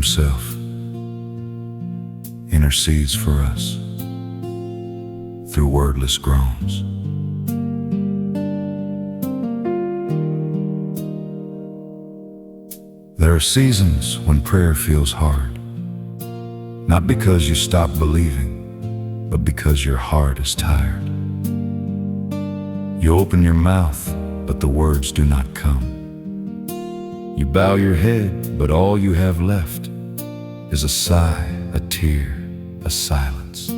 himself intercedes for us through wordless groans. There are seasons when prayer feels hard, not because you stop believing, but because your heart is tired. You open your mouth, but the words do not come. You bow your head, but all you have left is a sigh, a tear, a silence.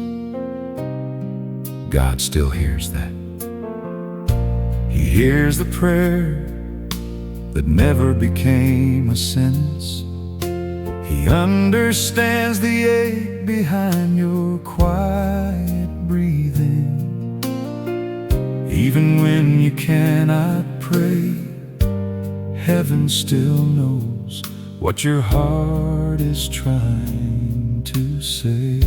God still hears that. He hears the prayer that never became a sentence. He understands the ache behind your quiet breathing. Even when you cannot pray, heaven still knows what your heart is trying to say.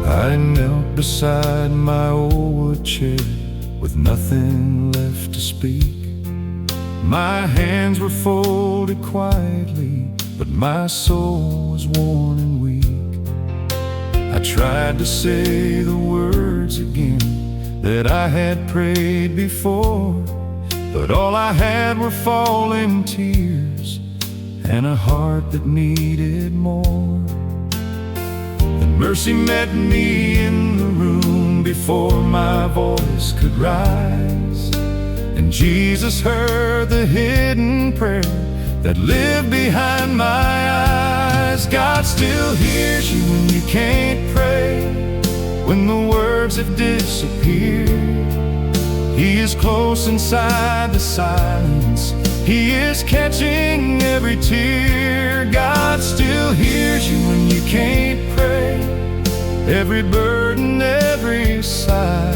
I knelt beside my old wood chair with nothing left to speak. My hands were folded quietly, but my soul was worn and weak. I tried to say the words again that I had prayed before, but all I had were falling tears and a heart that needed more. Mercy met me in the room before my voice could rise, and Jesus heard the hidden prayer that lived behind my eyes. God still hears you when you can't pray, when the words have disappeared. He is close inside the silence. He is catching every tear. God still hears you when you can't pray, every burden, every sigh.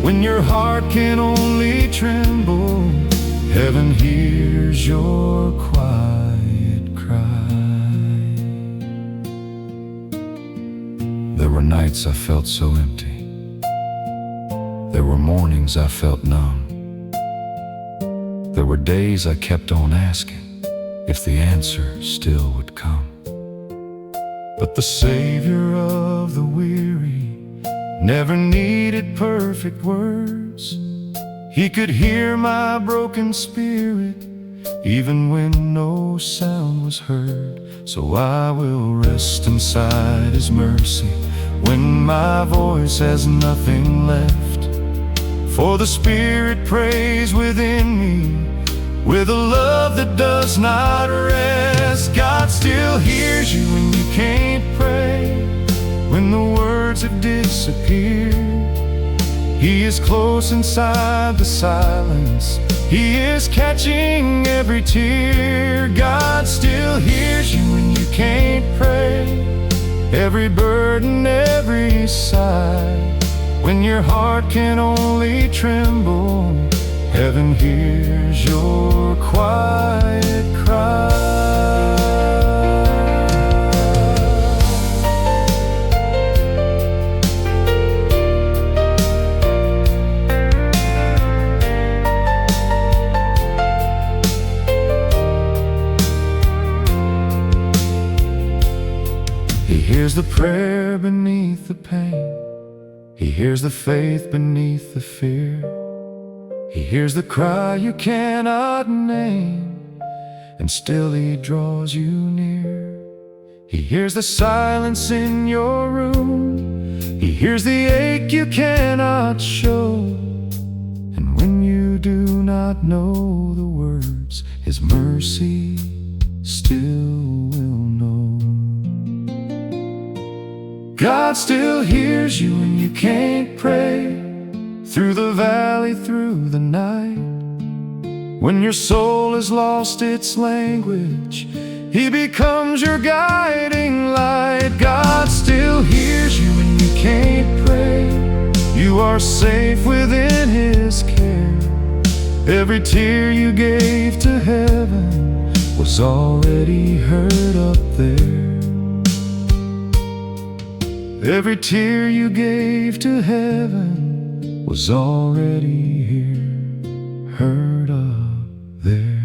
When your heart can only tremble, heaven hears your quiet cry. There were nights I felt so empty. There were mornings I felt numb. There were days I kept on asking if the answer still would come. But the Savior of the weary never needed perfect words. He could hear my broken spirit even when no sound was heard. So I will rest inside His mercy when my voice has nothing left. For the Spirit prays within me with a love that does not rest. God still hears you when you can't pray, when the words have disappeared. He is close inside the silence. He is catching every tear. God still hears you when you can't pray, every burden, every sigh. When your heart can only tremble, heaven hears your quiet cry. He hears the prayer beneath the pain. He hears the faith beneath the fear. He hears the cry you cannot name, and still He draws you near. He hears the silence in your room. He hears the ache you cannot show. And when you do not know the words, His mercy still will know. God still hears you when you can't pray, through the valley, through the night. When your soul has lost its language, He becomes your guiding light. God still hears you when you can't pray. You are safe within His care. Every tear you gave to heaven was already heard up there. Every tear you gave to heaven was already here, heard up there.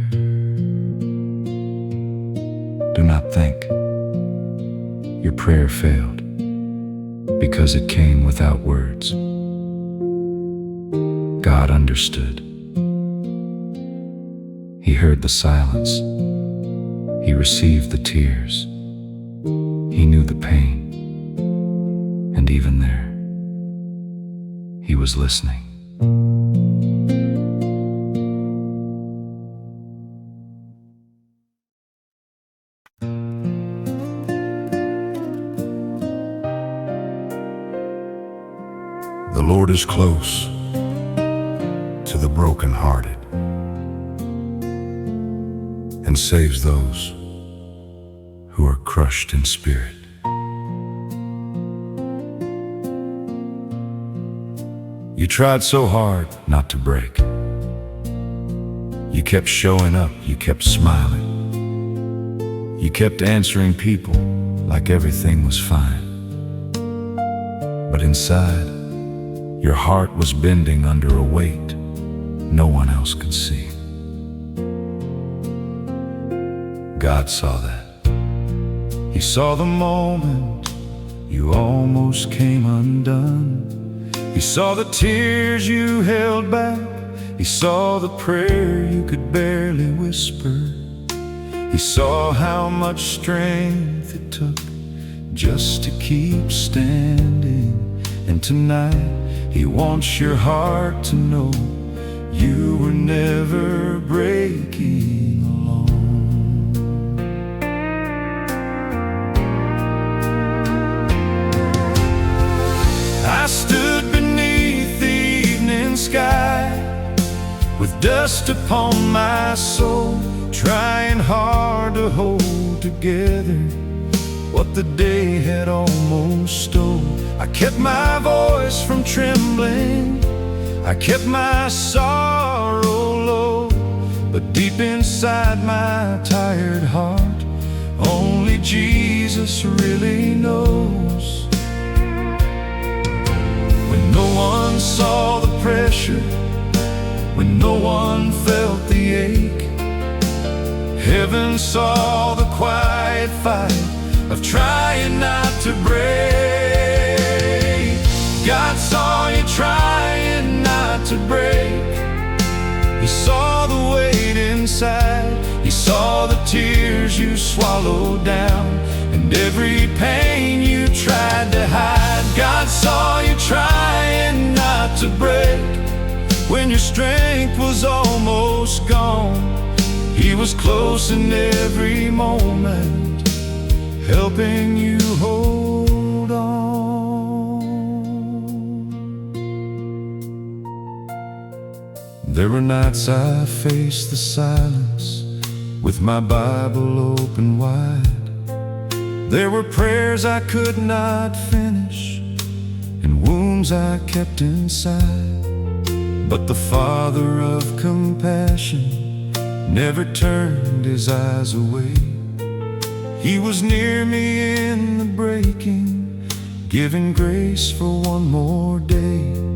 Do not think your prayer failed because it came without words. God understood. He heard the silence. He received the tears. He knew the pain. And even there, He was listening. The Lord is close to the brokenhearted and saves those who are crushed in spirit. You tried so hard not to break. You kept showing up, you kept smiling. You kept answering people like everything was fine. But inside, your heart was bending under a weight no one else could see. God saw that. He saw the moment you almost came undone. He saw the tears you held back. He saw the prayer you could barely whisper. He saw how much strength it took just to keep standing. And tonight, He wants your heart to know you were never breaking alone. I stood beneath the evening sky with dust upon my soul, trying hard to hold together what the day had almost stole. I kept my voice from trembling, I kept my sorrow low, but deep inside my tired heart, only Jesus really knows. When no one saw the pressure, when no one felt the ache, heaven saw the quiet fight of trying not to break. God saw you trying not to break. He saw the weight inside. He saw the tears you swallowed down and every pain you tried to hide. God saw you trying not to break. When your strength was almost gone, He was close in every moment, helping you hold on. There were nights I faced the silence with my Bible open wide. There were prayers I could not finish and wounds I kept inside. But the Father of compassion never turned His eyes away. He was near me in the breaking, giving grace for one more day.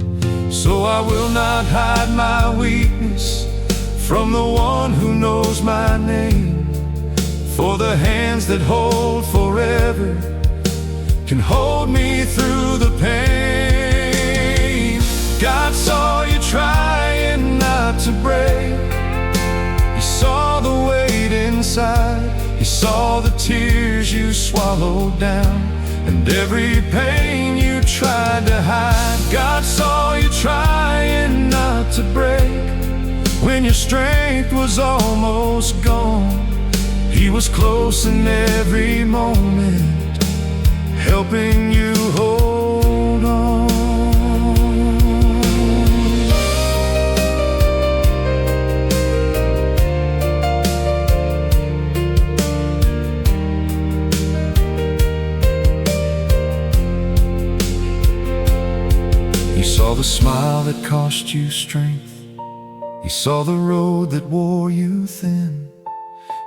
So I will not hide my weakness from the one who knows my name. For the hands that hold forever can hold me through the pain. God saw you trying not to break. He saw the weight inside. He saw the tears you swallowed down and every pain you tried to hide. God saw you trying not to break. When your strength was almost gone, He was close in every moment, helping you hold on. He saw the smile that cost you strength. He saw the road that wore you thin.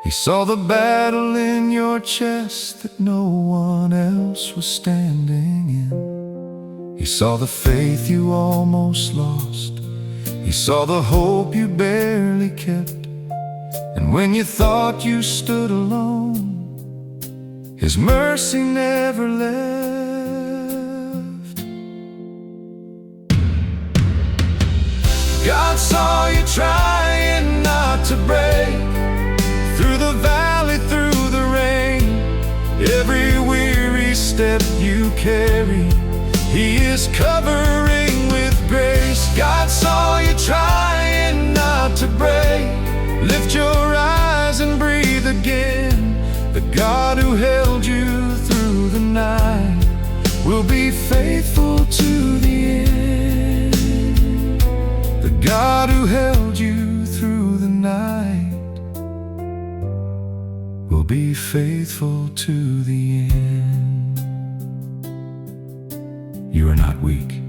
He saw the battle in your chest that no one else was standing in. He saw the faith you almost lost. He saw the hope you barely kept. And when you thought you stood alone, His mercy never left. God saw you trying not to break, through the valley, through the rain. Every weary step you carry, He is covering with grace. God saw you trying not to break. Lift your eyes and breathe again. The God who held you through the night will be faithful to the end. The God who held you through the night will be faithful to the end. You are not weak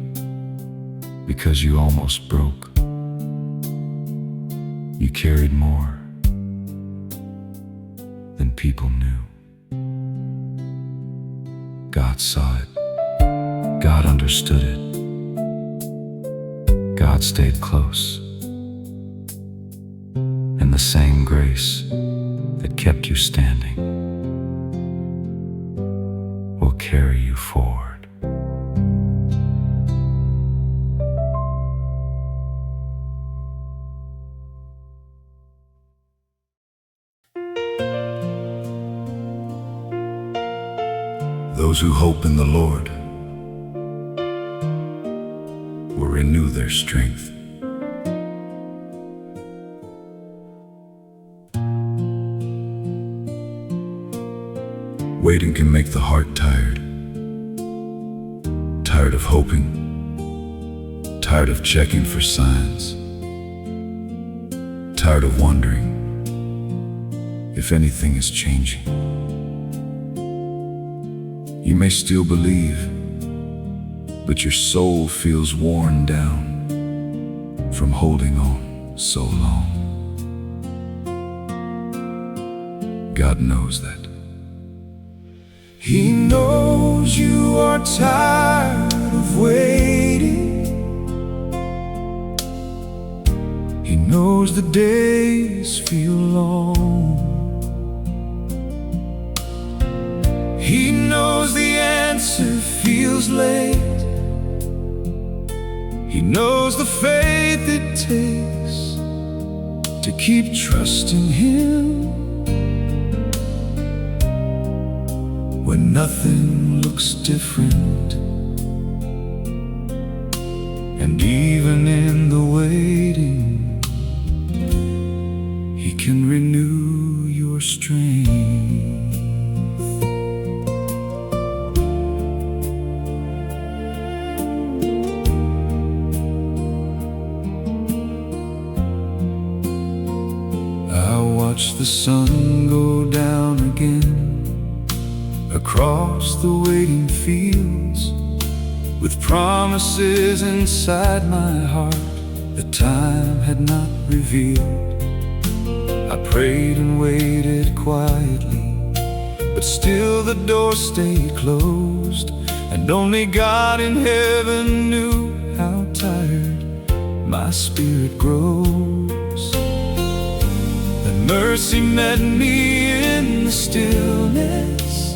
because you almost broke. You carried more than people knew. God saw it. God understood it. God stayed close. And the same grace that kept you standing will carry you forward. Those who hope in the Lord will renew their strength. Waiting can make the heart tired. Tired of hoping, tired of checking for signs, tired of wondering if anything is changing. You may still believe, but your soul feels worn down from holding on so long. God knows that. He knows you are tired of waiting. He knows the days feel long. He knows the answer feels late. He knows the faith it takes to keep trusting Him when nothing looks different. And even in the waiting, He can renew your strength. Watch the sun go down again across the waiting fields, with promises inside my heart that time had not revealed. I prayed and waited quietly, but still the door stayed closed, and only God in heaven knew how tired my spirit grows. Mercy met me in the stillness,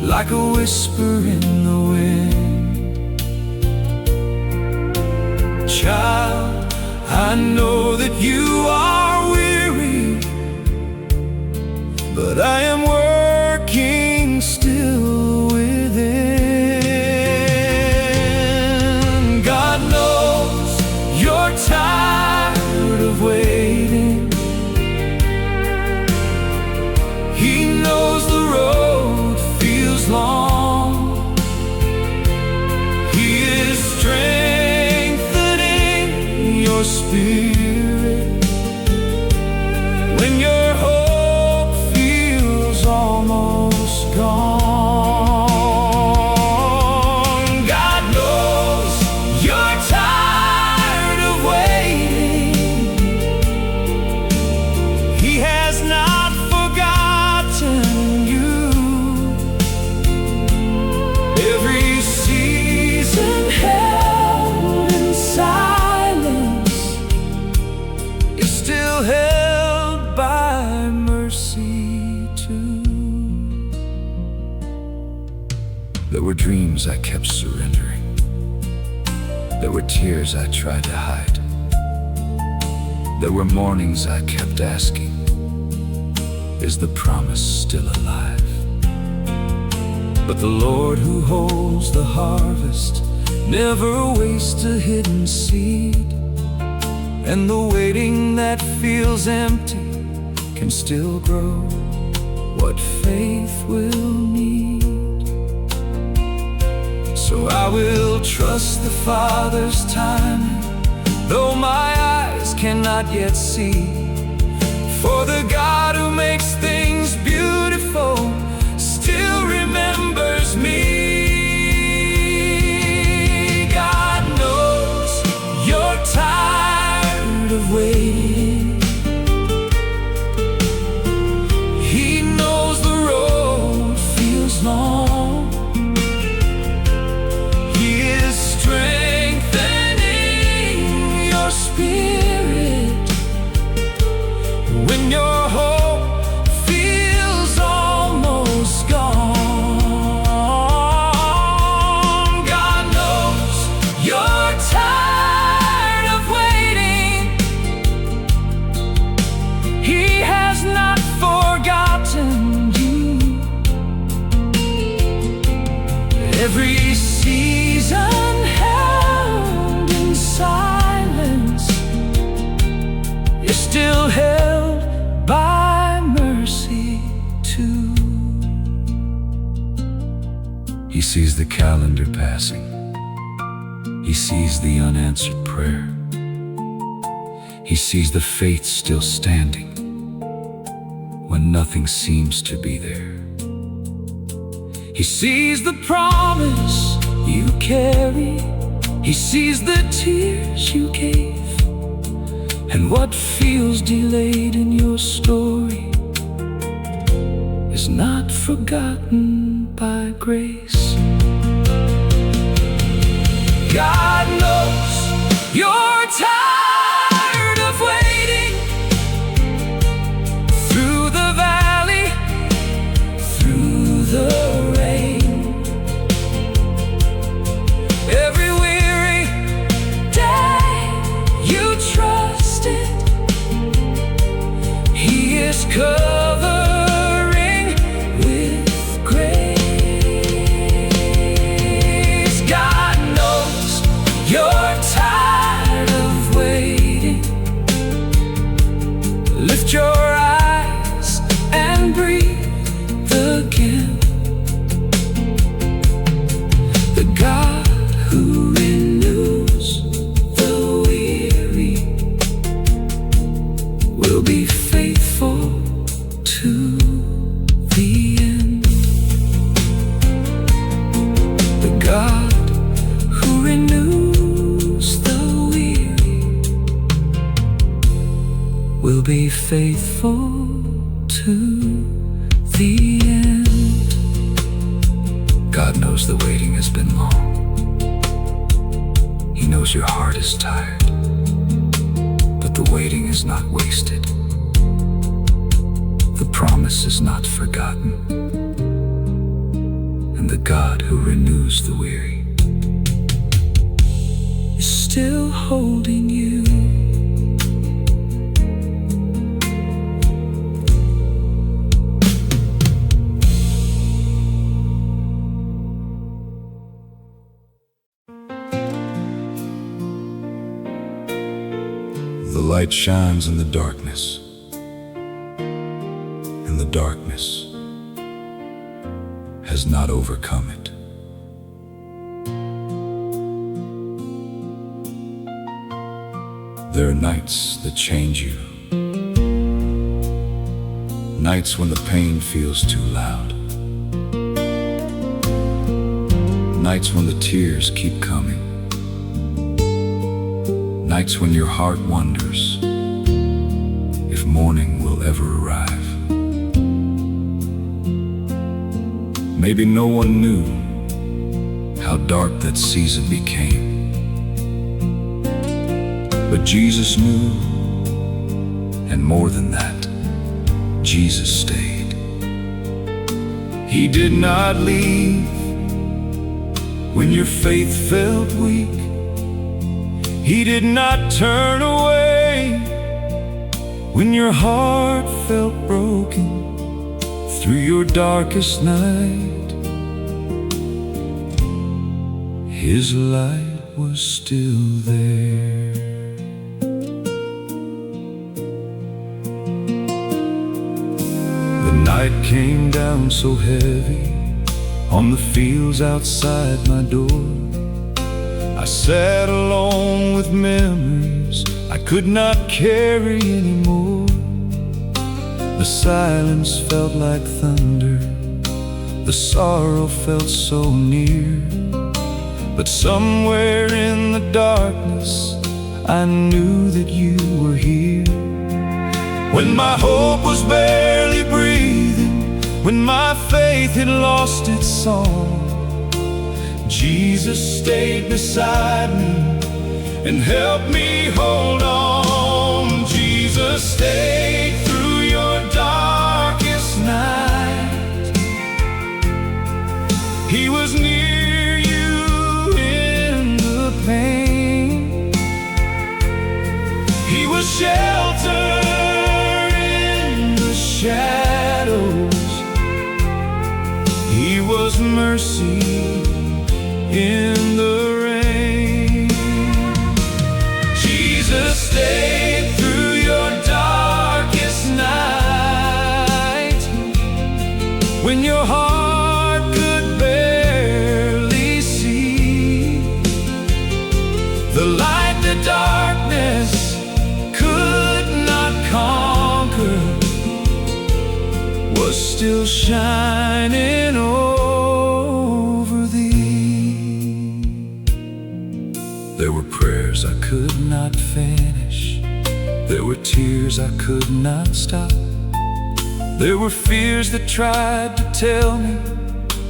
like a whisper in the wind. Child, I know that you are weary, but I am working still within. God knows you're tired of waiting. He knows the road feels long. He is strengthening your spirit when your hope feels dreams I kept surrendering. There were tears I tried to hide. There were mornings I kept asking, is the promise still alive? But the Lord who holds the harvest never wastes a hidden seed. And the waiting that feels empty can still grow what faith will need. So I will trust the Father's timing, though my eyes cannot yet see. For the God who makes things beautiful still remembers me. God knows you're tired of waiting. He knows the road feels long. He is strengthening your spirit when your hope feels almost gone. God knows you're tired of waiting. He has not forgotten you. Every season held in silence is still held by mercy too. He sees the calendar passing. He sees the unanswered prayer. He sees the faith still standing when nothing seems to be there. He sees the promise you carry. He sees the tears you gave. And what feels delayed in your story is not forgotten by grace. God knows you're tired of waiting. Through the valley, through the rain, every weary day you trusted, He is covering with grace. God knows you're tired of waiting. Lift your eyes and breathe again. The God who renews the weary will be faithful to the end. The God who renews the weary will be faithful to the end. God knows the waiting has been long. He knows your heart is tired, but the waiting is not wasted. The promise is not forgotten. And the God who renews the weary is still holding you. The light shines in the darkness, and the darkness has not overcome it. There are nights that change you, nights when the pain feels too loud, nights when the tears keep coming, nights when your heart wonders if morning will ever arrive. Maybe no one knew how dark that season became, but Jesus knew, and more than that, Jesus stayed. He did not leave When your faith felt weak, He did not turn away. When your heart felt broken through your darkest night, His light was still there. The night came down so heavy on the fields outside my door. I sat alone with memories I could not carry anymore. The silence felt like thunder, the sorrow felt so near. But somewhere in the darkness, I knew that you were here. When my hope was barely breathing, when my faith had lost its song, Jesus stayed beside me and helped me hold on. Jesus stayed through your darkest night. He was near you in the pain. He was shelter in the shadows. He was mercy in the rain. Jesus stayed through your darkest night. When your heart could barely see, the light the darkness could not conquer was still shining over thee. There were prayers I could not finish, there were tears I could not stop, there were fears that tried to tell me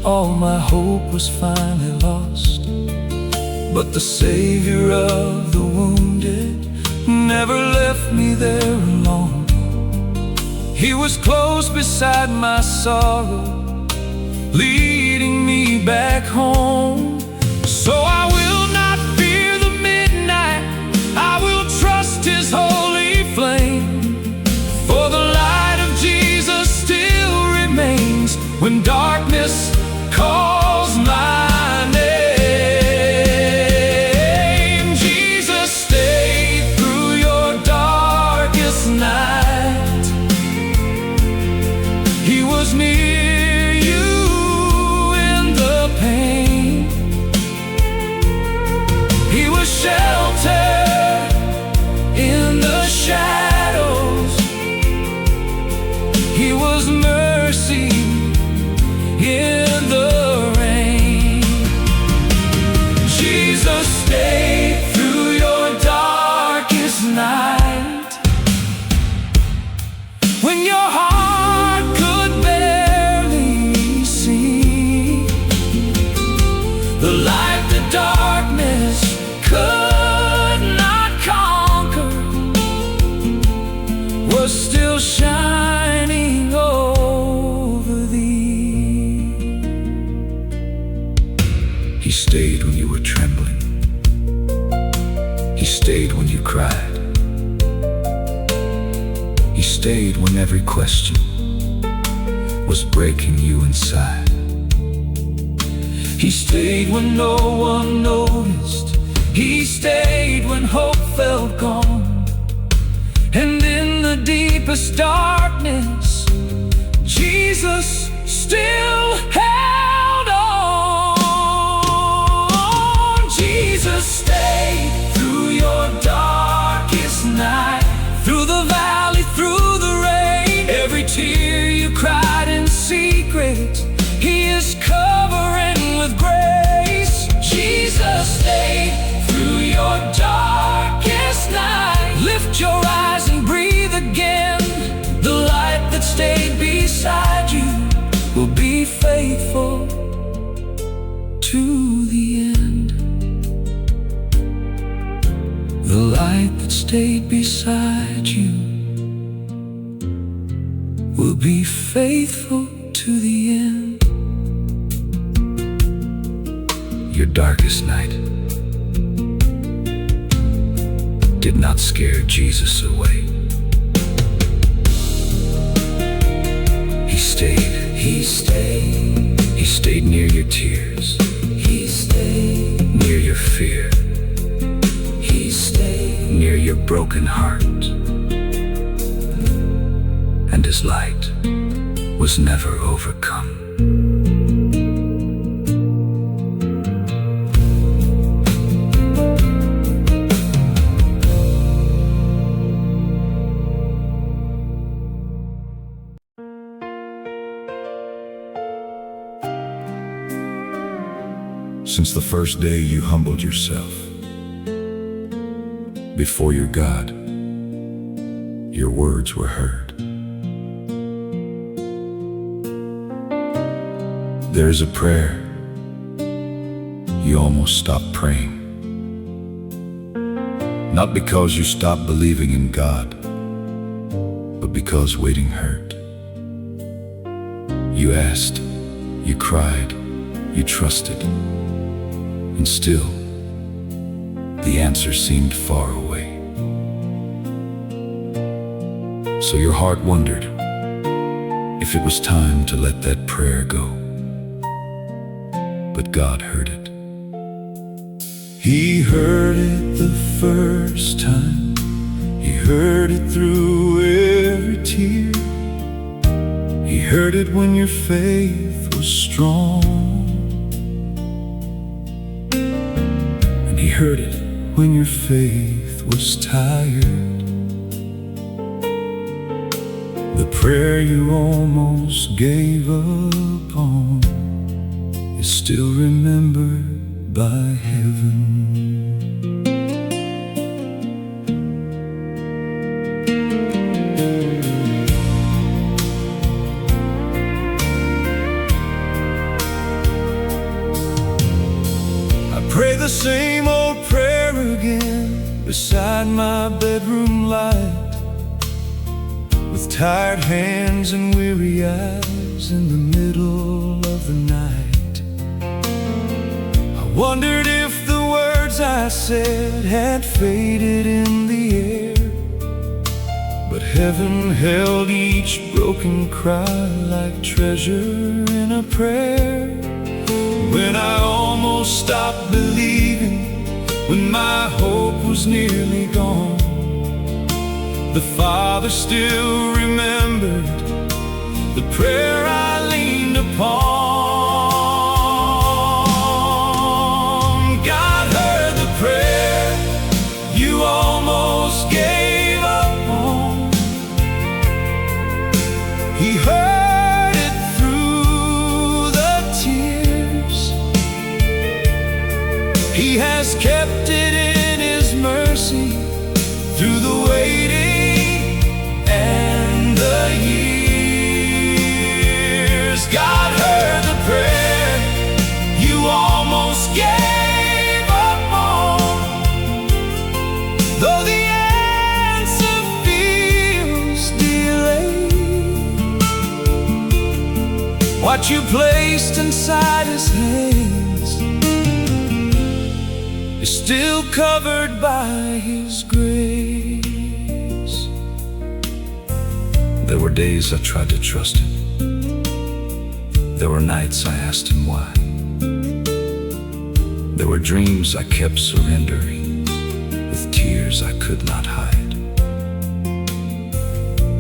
all my hope was finally lost. But the Savior of the wounded never left me there alone. He was close beside my sorrow, leading me back home. So I will not fear the midnight, I will trust His holy flame. For the light of Jesus still remains when darkness calls my name. Jesus stayed through your darkest night. He was near you in the pain. He was shelter in the shadows. He was mercy in the rain. Jesus stayed through your darkest night. When your heart could barely see, the light the darkness could not conquer was still shining over thee. He stayed when you were trembling. He stayed when you cried. He stayed when every question was breaking you inside. He stayed when no one noticed. He stayed when hope felt gone. And in the deepest darkness, Jesus still held on. Jesus stayed through your darkest night, through the valley, through the rain. Every tear you cried in secret, He is covering with grace. Jesus stayed through your darkest night. Lift your eyes and breathe again. The light that stayed beside you will be faithful to the end. The light that stayed beside you will be faithful to the end. your darkest night did not scare Jesus away. He stayed near your tears. He stayed near your fear. He stayed near your broken heart. And his light was never overcome. Since the first day you humbled yourself before your God, your words were heard. There's a prayer you almost stopped praying, not because you stopped believing in God, but because waiting hurt. You asked, you cried, you trusted, and still, the answer seemed far away. So your heart wondered if it was time to let that prayer go. But God heard it. He heard it the first time. He heard it through every tear. He heard it when your faith was strong. He heard it when your faith was tired. The prayer you almost gave up on is still remembered by heaven. I pray the same old prayer again beside my bedroom light, with tired hands and weary eyes in the middle of the night. I wondered if the words I said had faded in the air, but heaven held each broken cry like treasure in a prayer. When I almost stopped believing, when my hope was nearly gone, the Father still remembered the prayer I leaned upon. God heard the prayer you almost gave up on. He heard it through the tears. He has kept it in His mercy through the waiting and the years. God heard the prayer you almost gave up on. Though the answer feels delayed, what you placed inside His hands is still covered by His grace. There were days I tried to trust Him. There were nights I asked Him why. There were dreams I kept surrendering with tears I could not hide.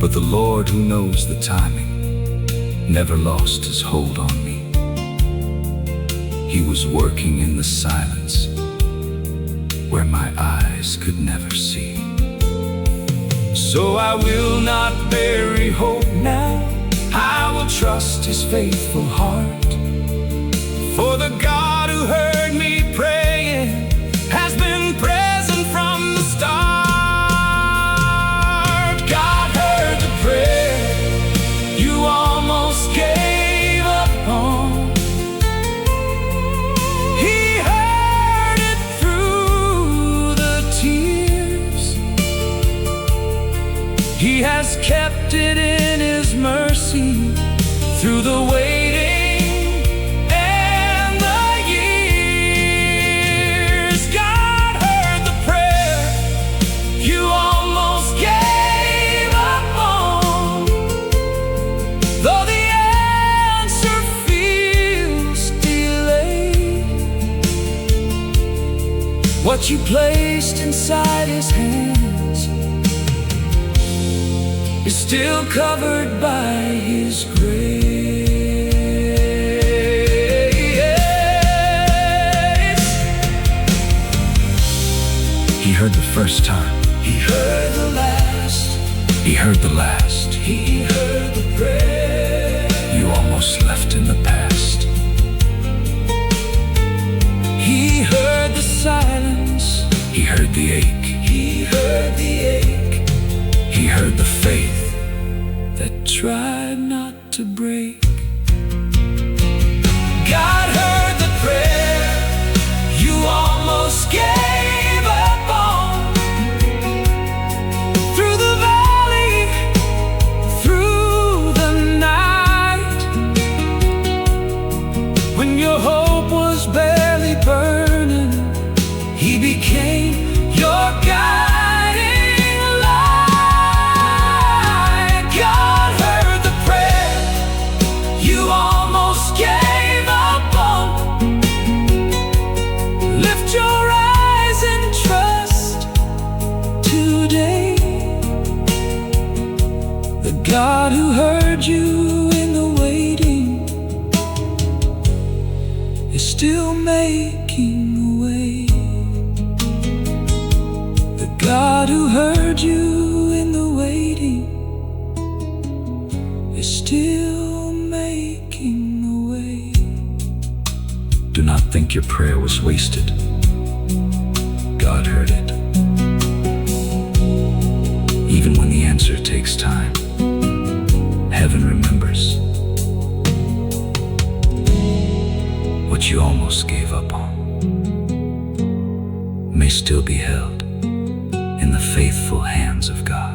But the Lord, who knows the timing, never lost His hold on me. He was working in the silence where my eyes could never see. So I will not bury hope now. I will trust His faithful heart. For the God who heard me praying has been present from the start. God heard the prayer you almost gave up on. He heard it through the tears. He has kept it in His mercy through the waiting and the years. what you placed inside his hands is still covered by his grace. He heard the first time, he heard the last, he heard the last, he heard the prayer you almost left in the past. He heard the silence, he heard the ache, he heard the ache, he heard the faith that tried not to break. God heard the prayer you almost gave up on. Through the valley, through the night, when your hope was barely burning, he became your guiding light. God heard the prayer you almost gave up on. Lift your eyes and trust today. The God who heard you in the waiting is still making a way. The God who heard you in the waiting is still making a way. Do not think your prayer was wasted. God heard it. Even when the answer takes time, heaven remembers. What you almost gave up on may still be held in the faithful hands of God.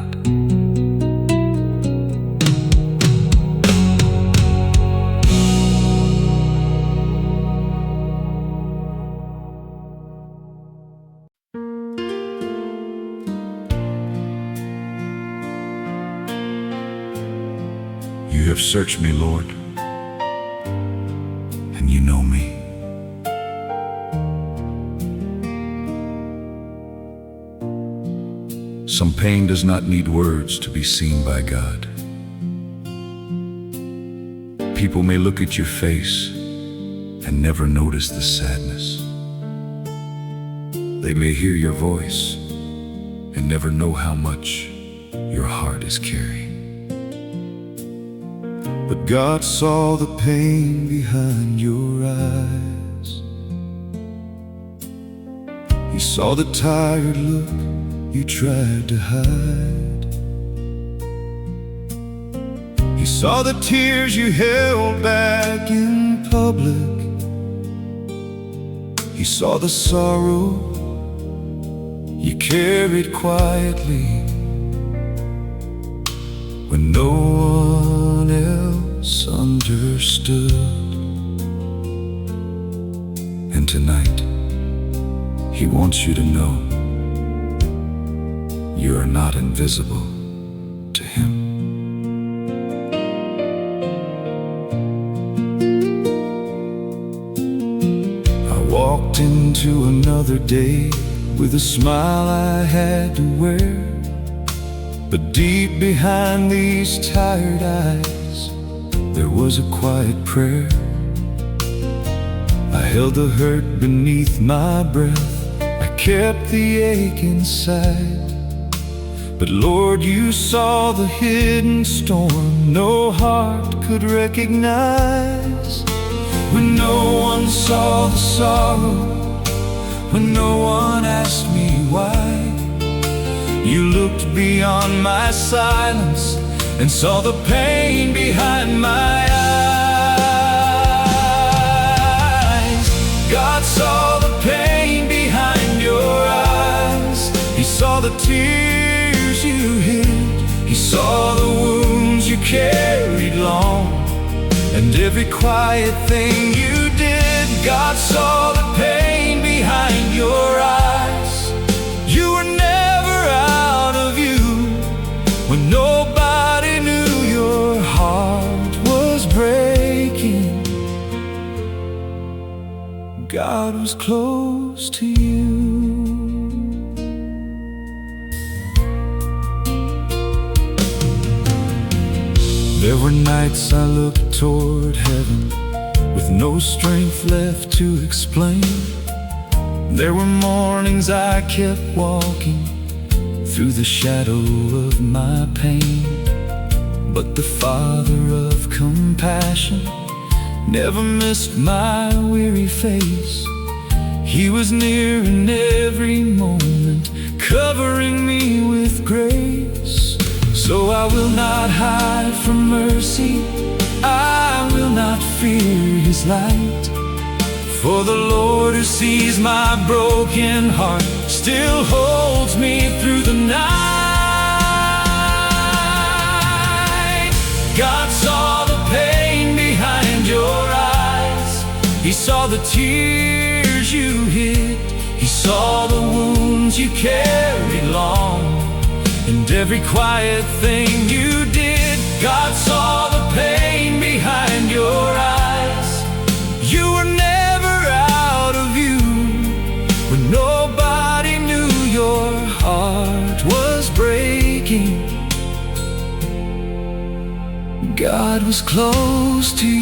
You have searched me, Lord, and you know me. Some pain does not need words to be seen by God. People may look at your face and never notice the sadness. They may hear your voice and never know how much your heart is carrying. But God saw the pain behind your eyes. He saw the tired look you tried to hide. He saw the tears you held back in public. He saw the sorrow you carried quietly when no one else understood. And tonight, He wants you to know you are not invisible to Him. I walked into another day with a smile I had to wear, but deep behind these tired eyes there was a quiet prayer. I held the hurt beneath my breath, I kept the ache inside. But Lord, you saw the hidden storm no heart could recognize. When no one saw the sorrow, when no one asked me why, you looked beyond my silence and saw the pain behind my eyes. God saw the pain behind your eyes. He saw the tears you hid. He saw the wounds you carried long, and every quiet thing you did. God saw the pain behind your eyes. You were never out of view when nobody knew your heart was breaking. God was close to you. were nights I looked toward heaven with no strength left to explain. There were mornings I kept walking through the shadow of my pain. But the Father of compassion never missed my weary face. He was near in every moment, covering me with grace. So I will not hide from mercy, I will not fear His light. For the Lord who sees my broken heart still holds me through the night. God saw the pain behind your eyes. He saw the tears you hid. He saw the wounds you carried long, and every quiet thing you did. God saw the pain behind your eyes. You were never out of view when nobody knew your heart was breaking. God was close to you.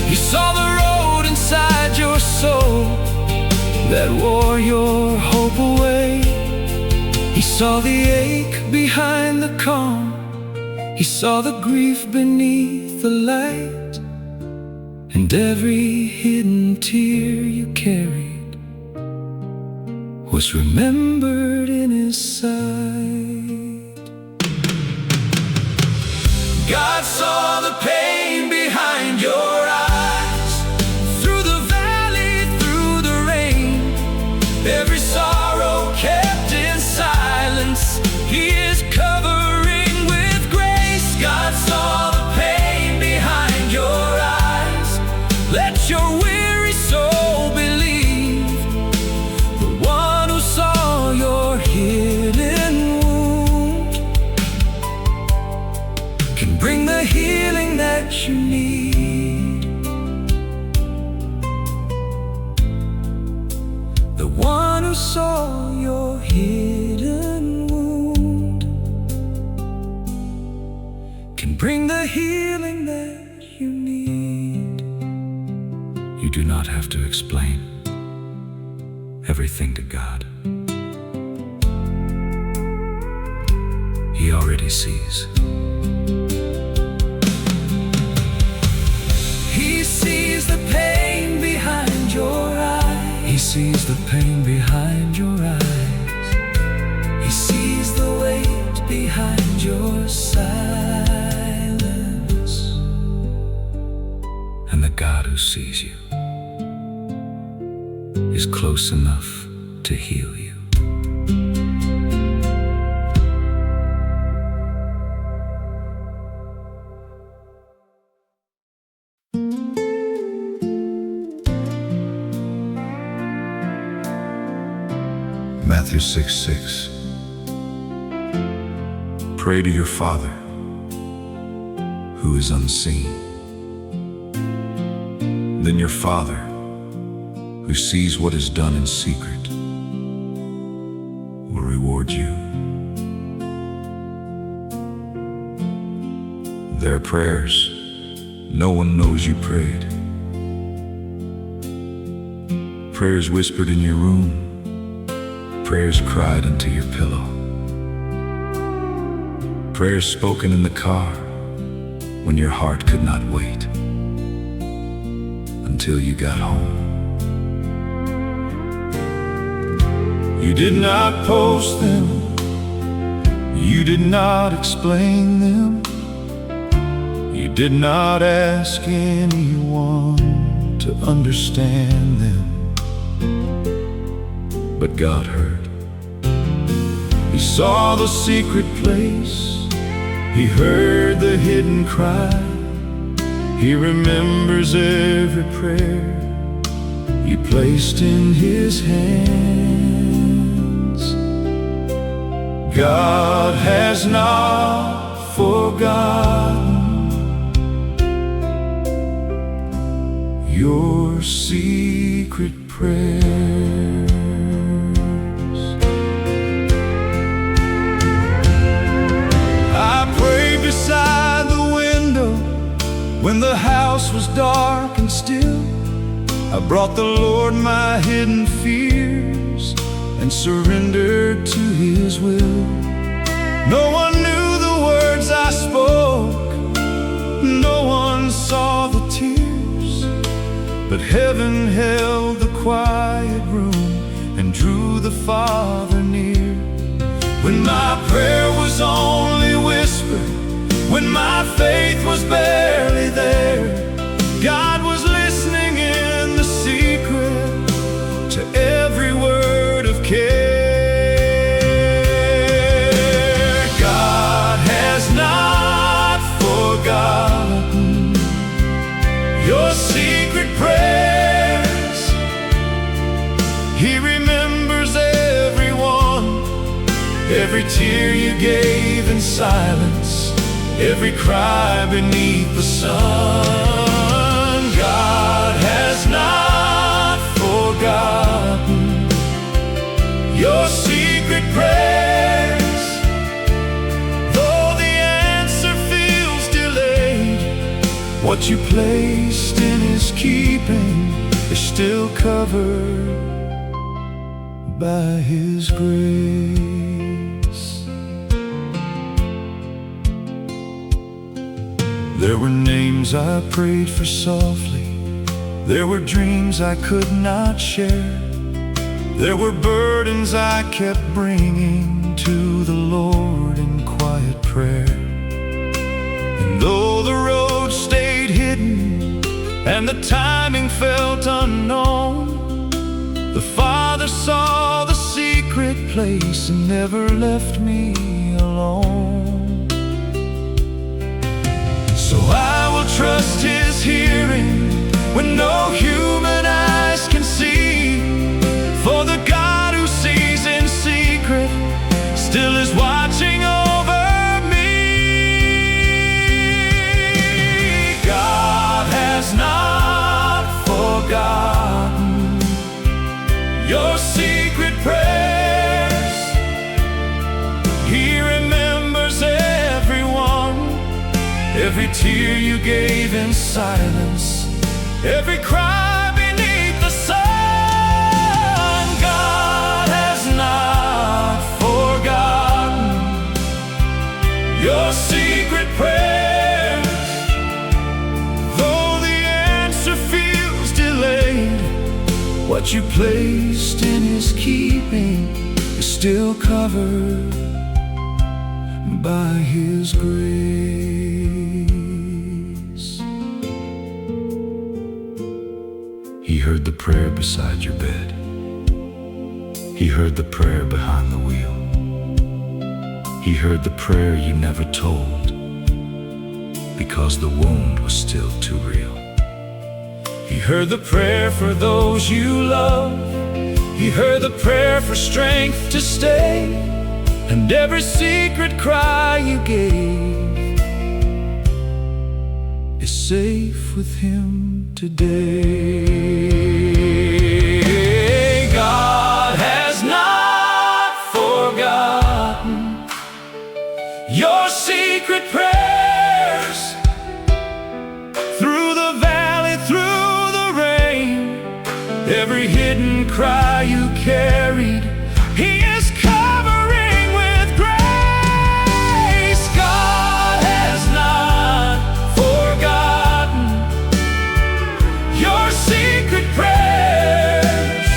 He saw the road inside your soul that wore your hope away. He saw the ache behind the calm. He saw the grief beneath the light, and every hidden tear you carried was remembered in His sight. God saw the pain behind your eyes, through the valley, through the rain, every sorrow kept in silence, He is covering with grace. God saw the pain behind your eyes. Let your weary soul believe, the one who saw your hidden wound can bring the healing that you need. The one who saw your hidden wound can bring the healing that you need. You do not have to explain everything to God. He already sees. He sees the pain behind your eyes. He sees the pain behind your eyes. He sees the weight behind your silence. And the God who sees you is close enough to heal you. Matthew 6:6. Pray to your Father who is unseen. Then your Father who sees what is done in secret will reward you. There are prayers no one knows you prayed. Prayers whispered in your room. Prayers cried into your pillow. Prayers spoken in the car when your heart could not wait until you got home. You did not post them. You did not explain them. You did not ask anyone to understand them. But God heard. He saw the secret place. He heard the hidden cry. He remembers every prayer you placed in His hands. God has not forgotten your secret prayers. I prayed beside the window when the house was dark and still. I brought the Lord my hidden fears and surrendered to His will. No one knew the words I spoke, no one saw the tears, but heaven held the quiet room and drew the Father near. When my prayer was only whispered, when my faith was barely there, God was listening in the secret to every word of care. God has not forgotten your secret prayers. He remembers everyone, every tear you gave in silence, every cry beneath the sun. God has not forgotten your secret prayers. Though the answer feels delayed, what you placed in His keeping is still covered by His grace. There were names I prayed for softly, there were dreams I could not share, there were burdens I kept bringing to the Lord in quiet prayer. And though the road stayed hidden and the timing felt unknown, the Father saw the secret place and never left me alone. So I will trust His hearing when no human eyes can see, for the God who sees in secret still is watching over me. God has not forgotten your secret prayers. He remembers everyone, every tear you gave in silence, every cry beneath the sun. God has not forgotten your secret prayers. Though the answer feels delayed, what you placed in His keeping is still covered by His grace. He heard the prayer beside your bed. He heard the prayer behind the wheel. He heard the prayer you never told, because the wound was still too real. He heard the prayer for those you love. He heard the prayer for strength to stay, and every secret cry you gave is safe with Him today. God has not forgotten your secret prayers. Through the valley, through the rain, every hidden cry you carried, He is covering with grace. God has not forgotten your secret prayers.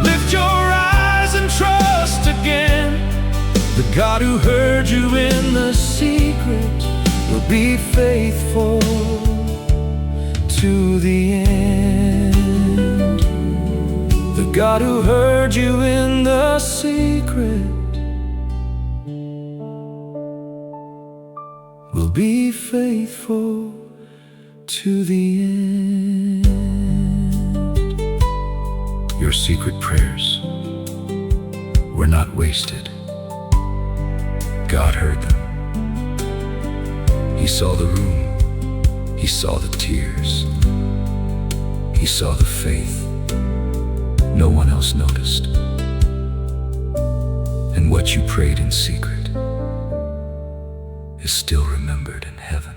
Lift your eyes and trust again. The God who heard you in the secret will be faithful to the end. The God who heard you in the secret will be faithful to the end. Your secret prayers were not wasted. God heard them. He saw the room. He saw the tears. He saw the faith no one else noticed. And what you prayed in secret is still remembered in heaven.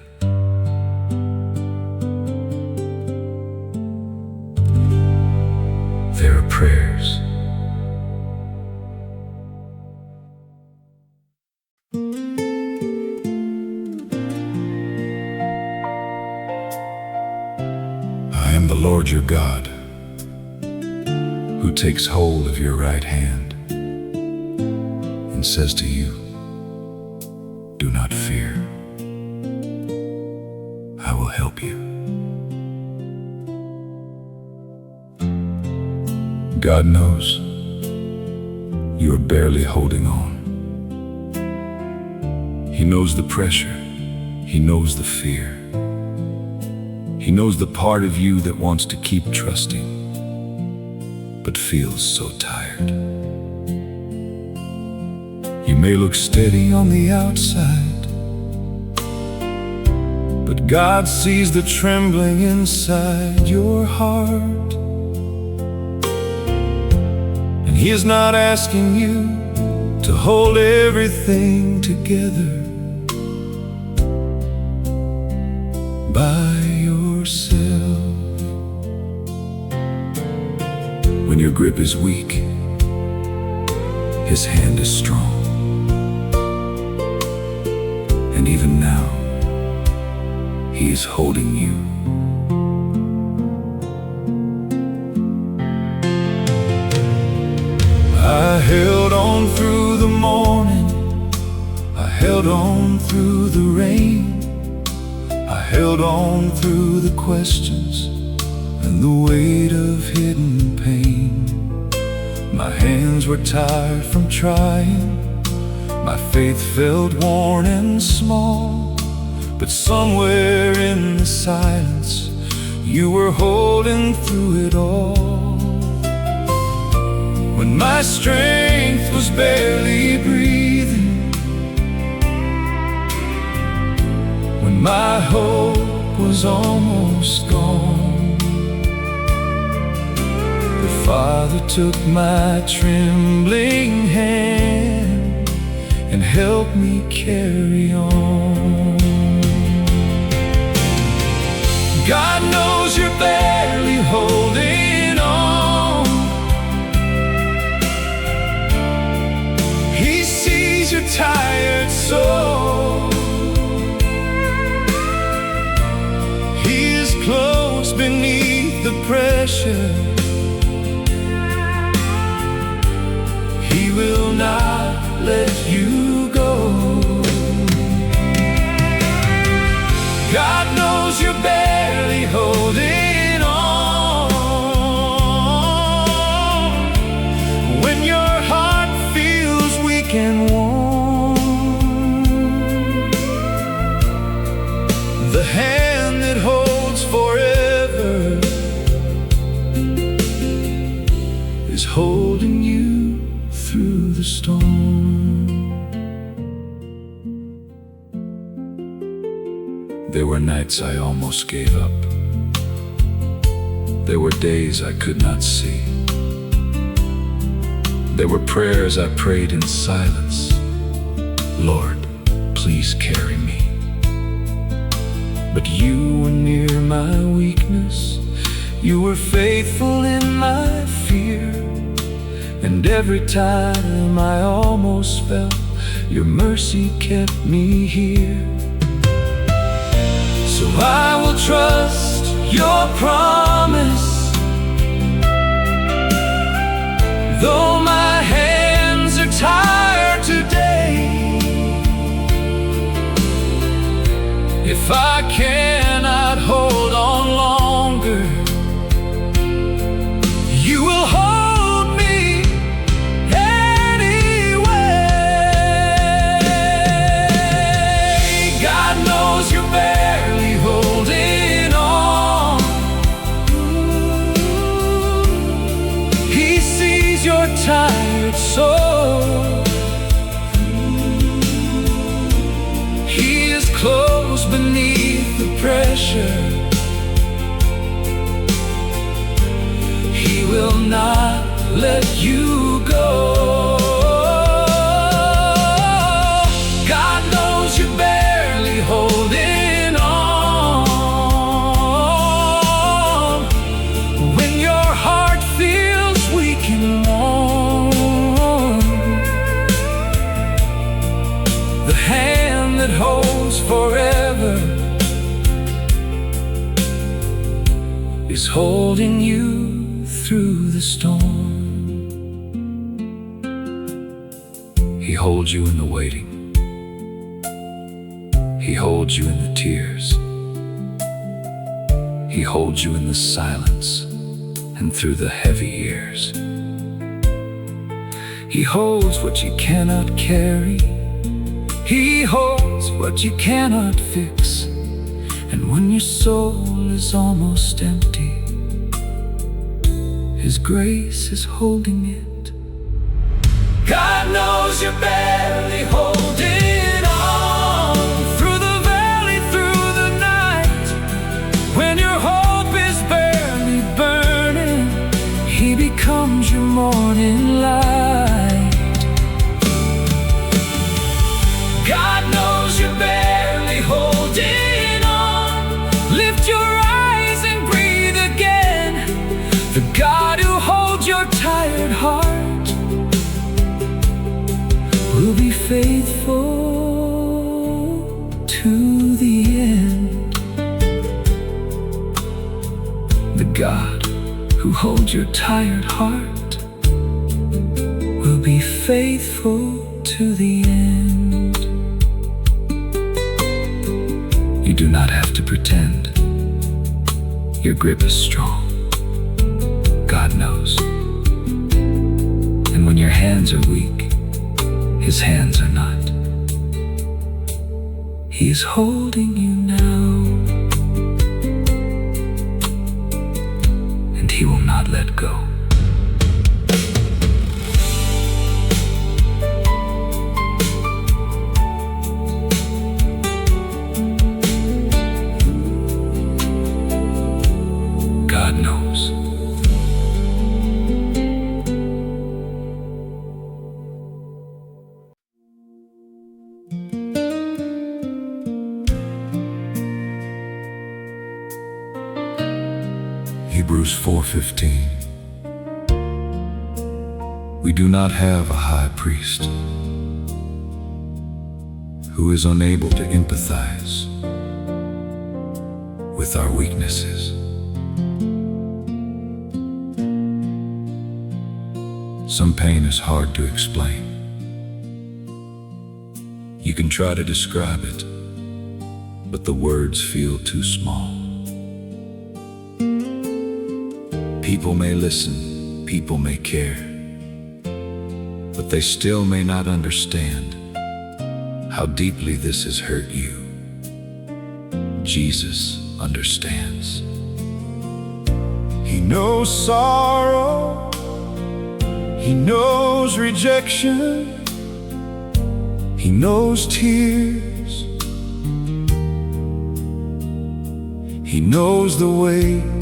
There are prayers I am the Lord your God, who takes hold of your right hand and says to you, do not fear. I will help you. God knows you are barely holding on. He knows the pressure. He knows the fear. He knows the part of you that wants to keep trusting, but feels so tired. You may look steady on the outside, but God sees the trembling inside your heart. And He is not asking you to hold everything together by yourself. When your grip is weak, His hand is strong. And even now, He is holding you. I held on through the morning. I held on through the rain. I held on through the questions and the weight of hidden pain. My hands were tired from trying. My faith felt worn and small. But somewhere in the silence, you were holding through it all. When my strength was barely breathing, when my hope was almost gone, the Father took my trembling hand and helped me carry on. God knows you're barely holding on. He sees your tired soul. He is close beneath the pressure. He will not let you go. God knows you're barely holding on. When your heart feels weak and warm, the hand that holds forever is holding you through the storm. There were nights I almost gave up. There were days I could not see. There were prayers I prayed in silence. Lord, please carry me. But you were near my weakness. You were faithful in my fear. And every time I almost fell, your mercy kept me here. So I will trust your promise, though my hands are tired today. If I cannot hold on longer, you will hold me anyway. God knows you're barely holding on. He tired soul. He is close beneath the pressure. He will not let you go. God knows you're barely holding on when your heart feels weak and alone. The hand that holds forever is holding you through the storm. He holds you in the waiting. He holds you in the tears. He holds you in the silence and through the heavy years. He holds what you cannot carry. He holds what you cannot fix. And when your soul is almost empty, His grace is holding it. God knows you're barely holding on through the valley, through the night. When your hope is barely burning, He becomes your morning light. God knows you're barely holding on. Lift your eyes and breathe again. The God who holds your tired heart will be faithful to the end. The God who holds your tired heart will be faithful to the end. You do not have to pretend. Your grip is strong. God knows. And when your hands are weak, His hands are not. He is holding you now, and He will not let go. God knows. Hebrews 4:15. We do not have a high priest who is unable to empathize with our weaknesses. Some pain is hard to explain. You can try to describe it, but the words feel too small. People may listen, people may care, but they still may not understand how deeply this has hurt you. Jesus understands. He knows sorrow, He knows rejection, He knows tears, He knows the weight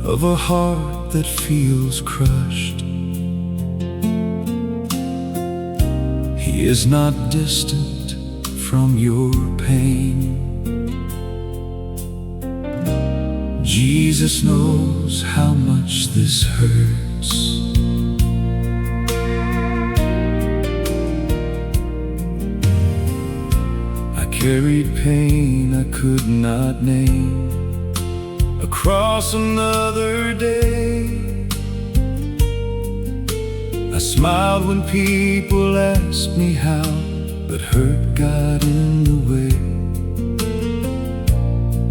of a heart that feels crushed. He is not distant from your pain. Jesus knows how much this hurts. I carried pain I could not name across another day. I smiled when people asked me how, but hurt got in the way.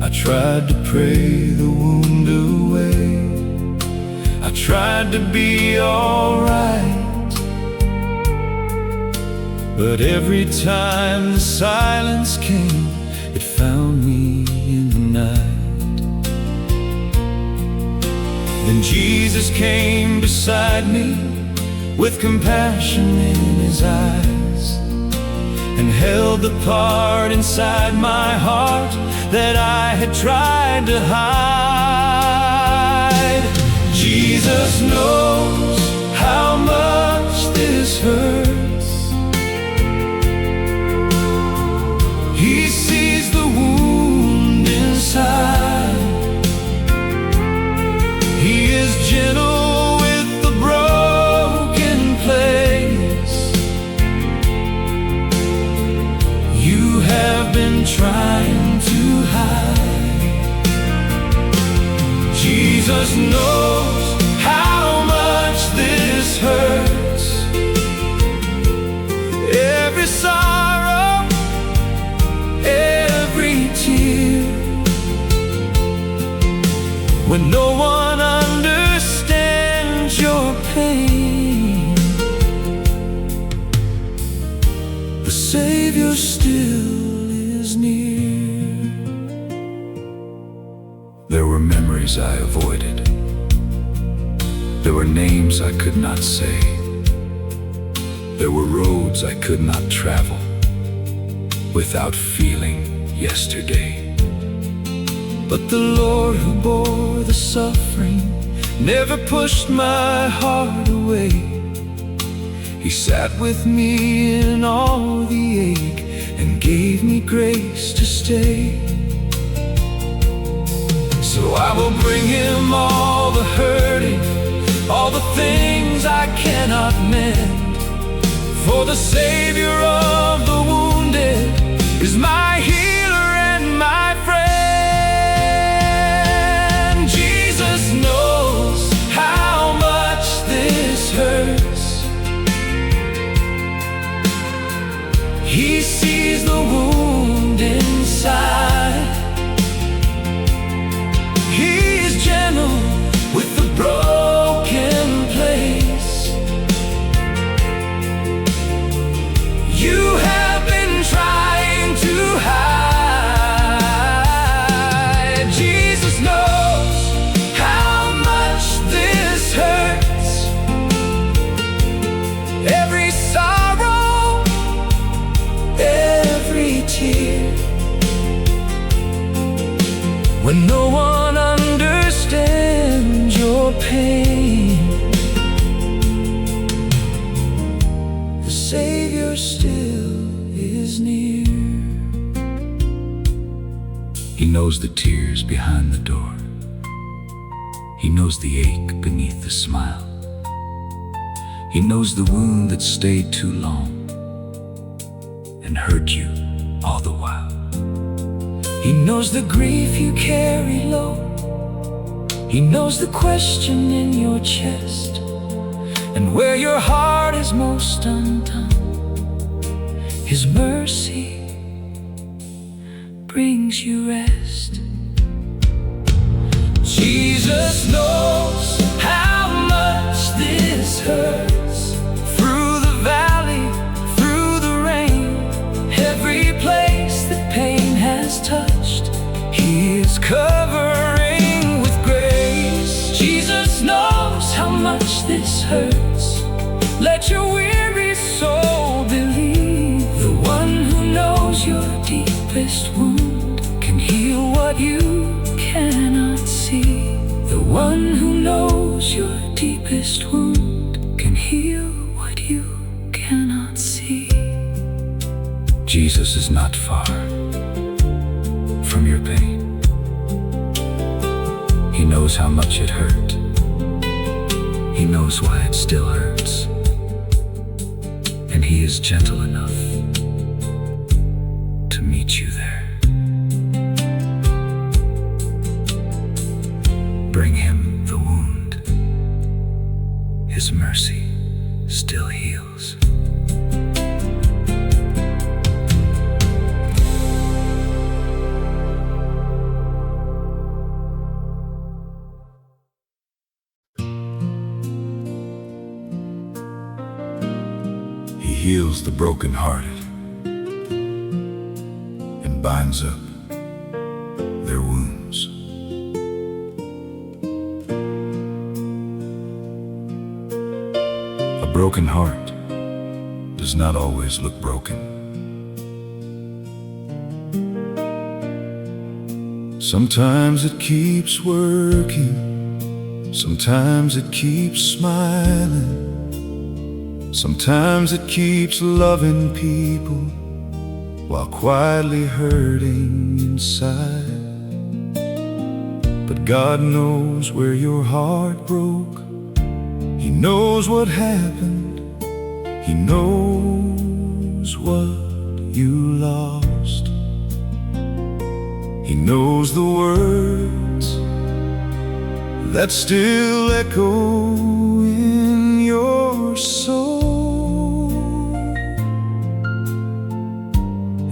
I tried to pray the wound away. I tried to be alright, but every time the silence came, it found me in the night. Then Jesus came beside me, with compassion in his eyes, and held the part inside my heart that I had tried to hide. Jesus knows how much this hurts. He sees the wound inside. He is gentle with the broken place. You have been trying to hide. Jesus knows how much this hurts. Every sorrow, every tear, when no one understands your pain, the Savior still is near. There were memories I avoided. There were names I could not say. There were roads I could not travel without feeling yesterday. But the Lord who bore the suffering never pushed my heart away. He sat with me in all the ache and gave me grace to stay. So I will bring him all the hurting, all the things I cannot mend. For the Savior of the wounded is my healer and my friend. Jesus knows how much this hurts. He sees the wound inside. He is gentle with the broken place. You have been trying to hide. Jesus knows how much this hurts. Every sorrow, every tear, when no one understands your pain, the Savior still is near. He knows the tears behind the door. He knows the ache beneath the smile. He knows the wound that stayed too long and hurt you all the while. He knows the grief you carry low. He knows the question in your chest, and where your heart is most undone. His mercy brings you rest. Jesus knows how much this hurts. Through the valley, through the rain, every place that pain has touched, he is covering with grace. Jesus knows how much this hurts. Let your weary soul believe. The one who knows your deepest wound can heal what you cannot see. The one who knows your deepest wound can heal what you cannot see. Jesus is not far from your pain. He knows how much it hurt. He knows why it still hurts. And he is gentle enough to meet you there. Bring him the wound. His mercy still heals. He heals the brokenhearted and binds up their wounds. A broken heart does not always look broken. Sometimes it keeps working, sometimes it keeps smiling, sometimes it keeps loving people while quietly hurting inside. But God knows where your heart broke. He knows what happened. He knows what you lost. He knows the words that still echo in your soul.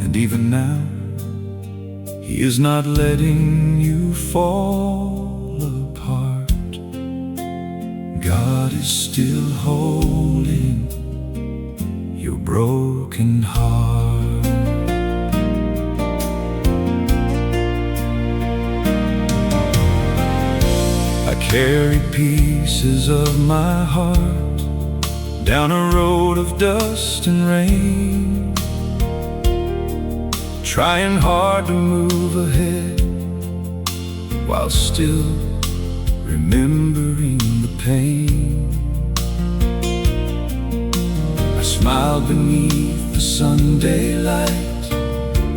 And even now, He is not letting you fall apart. God is still holding your broken heart. I carried pieces of my heart down a road of dust and rain, trying hard to move ahead while still remembering the pain. I smiled beneath the Sunday light.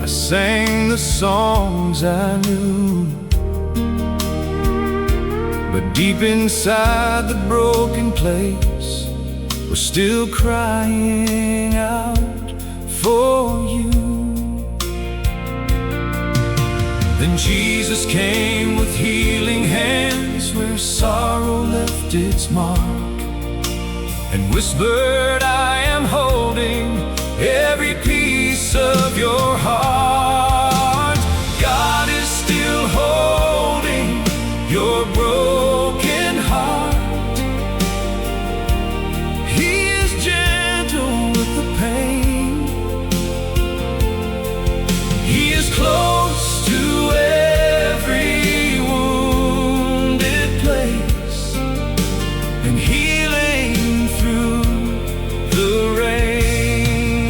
I sang the songs I knew, but deep inside the broken place was still crying out for you. Then Jesus came with healing hands where sorrow left its mark, and whispered, I am holding every piece of your heart. God is still holding your broken heart. He is gentle with the pain. He is close to every wounded place, and healing through the rain.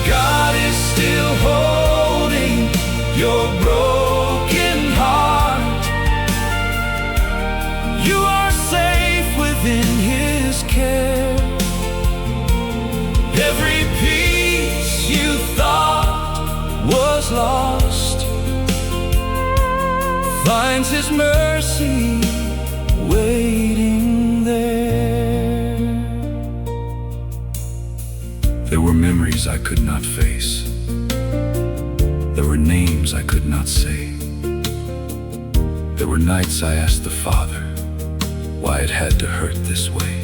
God is still holding your broken heart. You are safe within His care. Every piece you thought was lost finds His mercy waiting there. There were memories I could not face. There were names I could not say. There were nights I asked the Father why it had to hurt this way.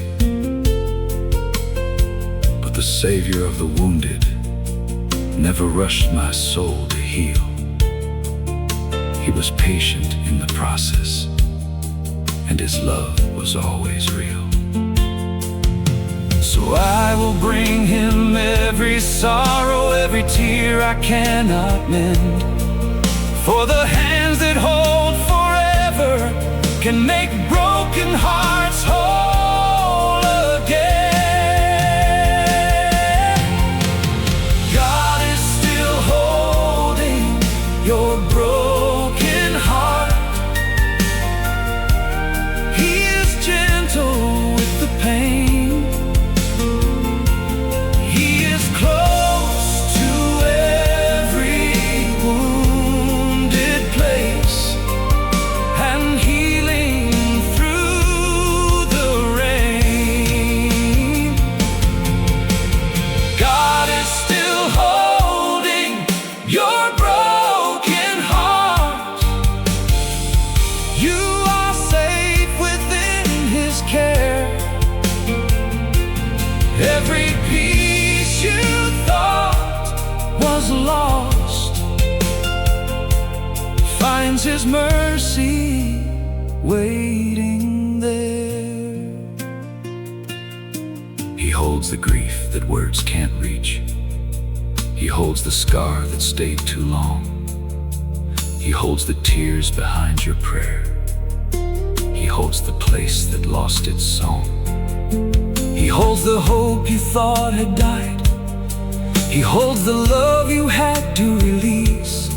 But the Savior of the wounded never rushed my soul to heal. He was patient in the process, and His love was always real. So I will bring Him every sorrow, every tear I cannot mend. For the hands that hold forever can make broken hearts whole again. God is still holding your broken heart. He is gentle with the pain. He is close to every wounded place, and healing through the rain. God is still holding your broken heart. You are safe within His care. Every piece you thought was lost finds His mercy waiting there. He holds the grief that words can't reach. He holds the scar that stayed too long. He holds the tears behind your prayer. He holds the place that lost its song. holds the hope you thought had died. He holds the love you had to release.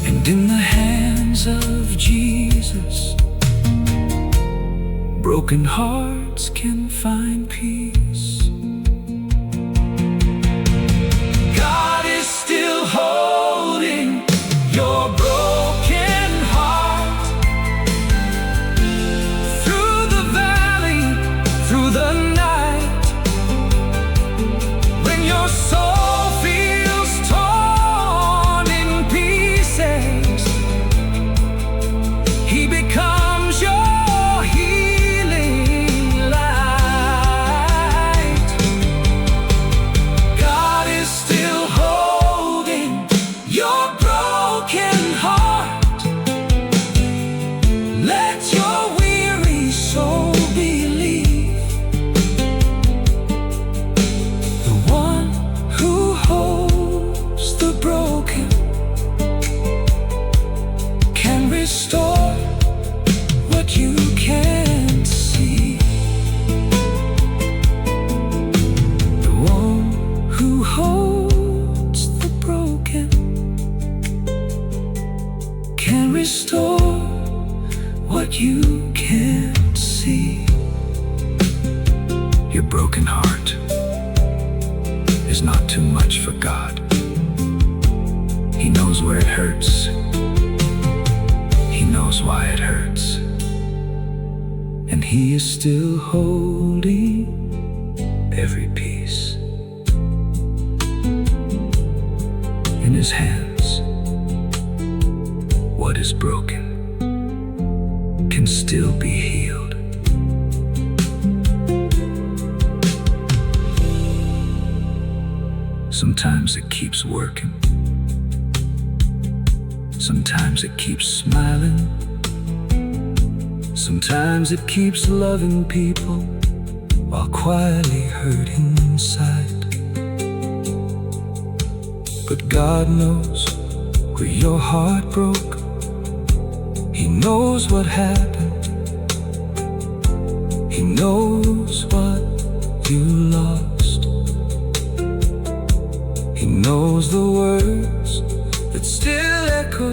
And in the hands of Jesus, broken hearts can find peace. God is still holding your broken heart. Through the valley, through the night, when your soul feels torn in pieces, He becomes your healing light. God is still holding your broken heart. Let your weary soul believe. The one who holds the broken can restore what you can't see. The one who holds the broken can restore what you can't see. Your broken heart is not too much for God. He knows where it hurts. He knows why it hurts. And He is still holding every piece in His hands. What is broken can still be healed. Sometimes it keeps working. Sometimes it keeps smiling. Sometimes it keeps loving people while quietly hurting inside. But God knows where your heart broke. He knows what happened. He knows what you lost. He knows the words that still echo